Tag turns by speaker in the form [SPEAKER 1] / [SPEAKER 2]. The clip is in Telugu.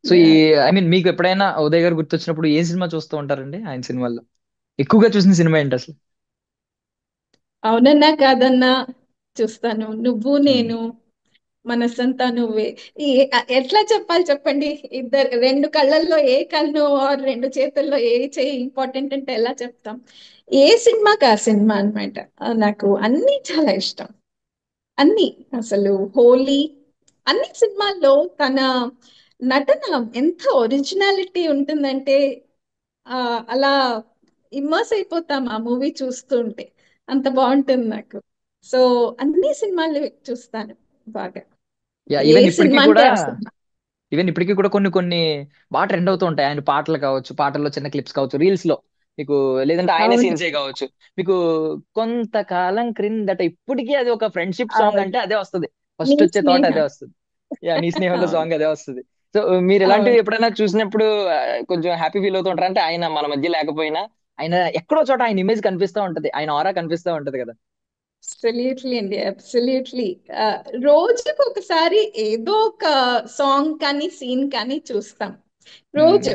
[SPEAKER 1] సో ఈ
[SPEAKER 2] యా.
[SPEAKER 1] ఐ మీన్ మీకు ఎప్పుడైనా ఉదయ్ గారు గుర్తొచ్చినప్పుడు ఏ సినిమా చూస్తూ ఉంటారండి ఆయన సినిమాల్లో? ఎక్కువగా చూసిన సినిమా ఏంటి అసలు?
[SPEAKER 2] అవునన్నా కాదన్నా చూస్తాను. నువ్వు
[SPEAKER 1] ఉమ్.
[SPEAKER 2] నేను, మనసంతా నువ్వే. ఈ ఎట్లా చెప్పాలి చెప్పండి? ఇద్దరు రెండు కళ్ళల్లో ఏ కన్ను ఆర్ రెండు చేతుల్లో ఏ చెయ్యి ఇంపార్టెంట్ అంటే ఎలా చెప్తాం? ఏ సినిమాకి ఆ సినిమా అన్నమాట. నాకు అన్ని చాలా ఇష్టం. అన్ని, అసలు హోలీ, అన్ని సినిమాల్లో తన నటన ఎంత ఒరిజినాలిటీ ఉంటుందంటే ఆ అలా ఇమ్మర్స్ అయిపోతాం ఆ మూవీ చూస్తుంటే. అంత బాగుంటుంది నాకు. సో అన్ని సినిమాలు చూస్తాను బాగా.
[SPEAKER 1] యా,
[SPEAKER 2] ఏ
[SPEAKER 1] ఈవెన్ ఇప్పటికీ
[SPEAKER 2] సినిమా అంటే
[SPEAKER 1] కూడా,
[SPEAKER 2] ఆ సినిమా.
[SPEAKER 1] ఈవెన్ ఇప్పటికీ కూడా కొన్ని కొన్ని బాగా ట్రెండ్ అవుతూ ఉంటాయి ఆయన పాటలు కావచ్చు, పాటల్లో చిన్న క్లిప్స్ కావచ్చు, రీల్స్ లో మీకు, లేదంటే ఆయన
[SPEAKER 2] అవును.
[SPEAKER 1] సీన్సే కావచ్చు మీకు. కొంతకాలం క్రిందట, ఇప్పటికీ అది ఒక ఫ్రెండ్షిప్ సాంగ్
[SPEAKER 2] అవును.
[SPEAKER 1] అంటే అదే వస్తుంది.
[SPEAKER 2] నీ
[SPEAKER 1] ఫస్ట్ వచ్చే థాట్ అదే
[SPEAKER 2] స్నేహం.
[SPEAKER 1] వస్తుంది. యా, నీ స్నేహంలో
[SPEAKER 2] అవును.
[SPEAKER 1] సాంగ్ అదే వస్తుంది. సో మీరు ఇలాంటివి
[SPEAKER 2] అవును.
[SPEAKER 1] ఎప్పుడైనా చూసినప్పుడు కొంచెం హ్యాపీ ఫీల్ అవుతూ ఉంటారు? అంటే ఆయన మన మధ్య లేకపోయినా ఆయన ఎక్కడో చోట ఆయన ఇమేజ్ కనిపిస్తూ ఉంటది, ఆయన ఆరా కనిపిస్తూ ఉంటది కదా.
[SPEAKER 2] అబ్సల్యూట్లీ అండి, అబ్సల్యూట్లీ. రోజుకు ఒకసారి ఏదో ఒక సాంగ్ కానీ సీన్ కానీ చూస్తాం.
[SPEAKER 1] ఉమ్.
[SPEAKER 2] రోజు